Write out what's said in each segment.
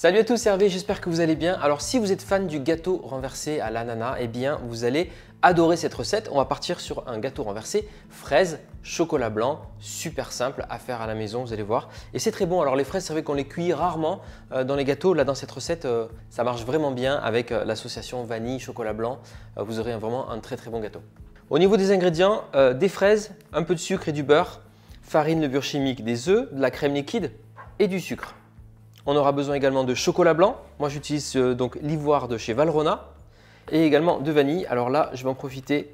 Salut à tous, c'est Hervé, j'espère que vous allez bien. Alors si vous êtes fan du gâteau renversé à l'ananas, eh bien vous allez adorer cette recette. On va partir sur un gâteau renversé fraise, chocolat blanc, super simple à faire à la maison, vous allez voir. Et c'est très bon. Alors les fraises, c'est vrai qu'on les cuit rarement dans les gâteaux. Là dans cette recette, ça marche vraiment bien avec l'association vanille, chocolat blanc. Vous aurez vraiment un très bon gâteau. Au niveau des ingrédients, des fraises, un peu de sucre et du beurre, farine, levure chimique, des œufs, de la crème liquide et du sucre. On aura besoin également de chocolat blanc. Moi, j'utilise donc l'ivoire de chez Valrhona et également de vanille. Alors là, je vais en profiter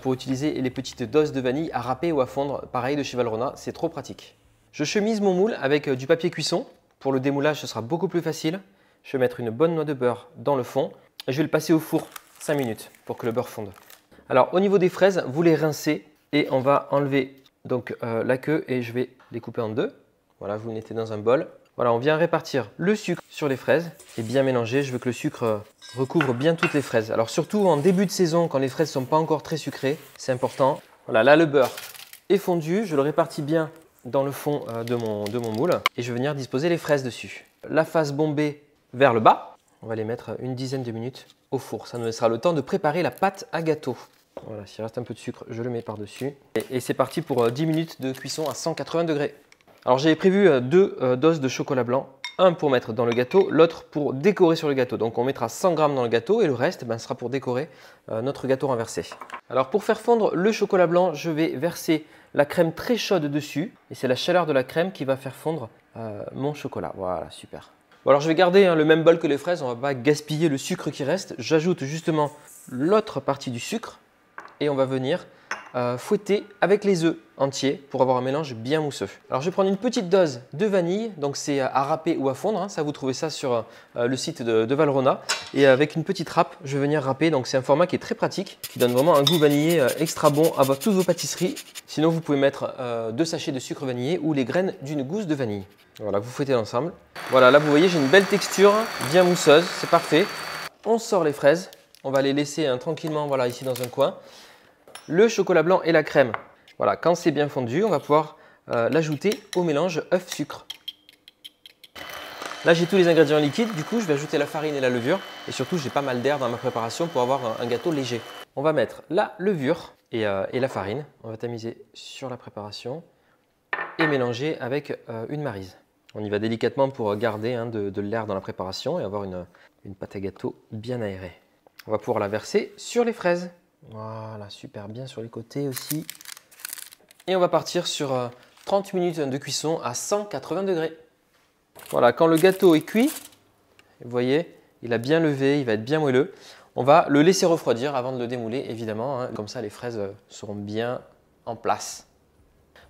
pour utiliser les petites doses de vanille à râper ou à fondre. Pareil de chez Valrhona, c'est trop pratique. Je chemise mon moule avec du papier cuisson. Pour le démoulage, ce sera beaucoup plus facile. Je vais mettre une bonne noix de beurre dans le fond et je vais le passer au four 5 minutes pour que le beurre fonde. Alors, au niveau des fraises, vous les rincez et on va enlever donc la queue et je vais les couper en deux. Voilà, vous les mettez dans un bol. Voilà, on vient répartir le sucre sur les fraises et bien mélanger. Je veux que le sucre recouvre bien toutes les fraises. Alors surtout en début de saison, quand les fraises ne sont pas encore très sucrées, c'est important. Voilà, là le beurre est fondu. Je le répartis bien dans le fond de mon moule et je vais venir disposer les fraises dessus. La face bombée vers le bas. On va les mettre une dizaine de minutes au four. Ça nous laissera le temps de préparer la pâte à gâteau. Voilà, s'il reste un peu de sucre, je le mets par-dessus. Et c'est parti pour 10 minutes de cuisson à 180 degrés. Alors j'ai prévu deux doses de chocolat blanc, un pour mettre dans le gâteau, l'autre pour décorer sur le gâteau. Donc on mettra 100 g dans le gâteau et le reste sera pour décorer notre gâteau renversé. Alors pour faire fondre le chocolat blanc, je vais verser la crème très chaude dessus et c'est la chaleur de la crème qui va faire fondre mon chocolat. Voilà, super. Bon, alors je vais garder le même bol que les fraises, on ne va pas gaspiller le sucre qui reste. J'ajoute justement l'autre partie du sucre et on va venir fouetter avec les œufs entiers pour avoir un mélange bien mousseux. Alors je vais prendre une petite dose de vanille, donc c'est à râper ou à fondre, ça vous trouvez ça sur le site de Valrhona. Et avec une petite râpe, je vais venir râper, donc c'est un format qui est très pratique, qui donne vraiment un goût vanillé extra bon à toutes vos pâtisseries. Sinon vous pouvez mettre 2 sachets de sucre vanillé ou les graines d'une gousse de vanille. Voilà, vous fouettez ensemble. Voilà, là vous voyez j'ai une belle texture, bien mousseuse, c'est parfait. On sort les fraises, on va les laisser tranquillement voilà, ici dans un coin. Le chocolat blanc et la crème. Voilà, quand c'est bien fondu, on va pouvoir l'ajouter au mélange œuf-sucre. Là, j'ai tous les ingrédients liquides. Du coup, je vais ajouter la farine et la levure. Et surtout, j'ai pas mal d'air dans ma préparation pour avoir un gâteau léger. On va mettre la levure et la farine. On va tamiser sur la préparation et mélanger avec une maryse. On y va délicatement pour garder de l'air dans la préparation et avoir une pâte à gâteau bien aérée. On va pouvoir la verser sur les fraises. Voilà, super bien sur les côtés aussi. Et on va partir sur 30 minutes de cuisson à 180 degrés. Voilà, quand le gâteau est cuit, vous voyez, il a bien levé, il va être bien moelleux. On va le laisser refroidir avant de le démouler, évidemment. Comme ça, les fraises seront bien en place.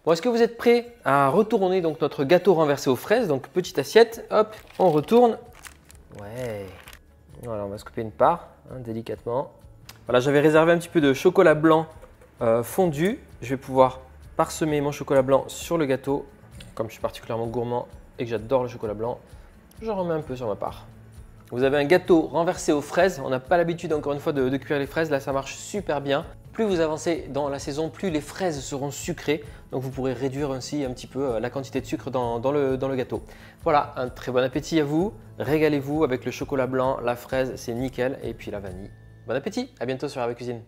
Bon, est-ce que vous êtes prêts à retourner donc notre gâteau renversé aux fraises? Donc, petite assiette, hop, on retourne. Ouais. Voilà, on va se couper une part, délicatement. Voilà, j'avais réservé un petit peu de chocolat blanc fondu. Je vais pouvoir parsemer mon chocolat blanc sur le gâteau. Comme je suis particulièrement gourmand et que j'adore le chocolat blanc, j'en remets un peu sur ma part. Vous avez un gâteau renversé aux fraises. On n'a pas l'habitude encore une fois de cuire les fraises. Là, ça marche super bien. Plus vous avancez dans la saison, plus les fraises seront sucrées. Donc vous pourrez réduire ainsi un petit peu la quantité de sucre dans le gâteau. Voilà, un très bon appétit à vous. Régalez-vous avec le chocolat blanc, la fraise, c'est nickel. Et puis la vanille. Bon appétit, à bientôt sur Hervé Cuisine.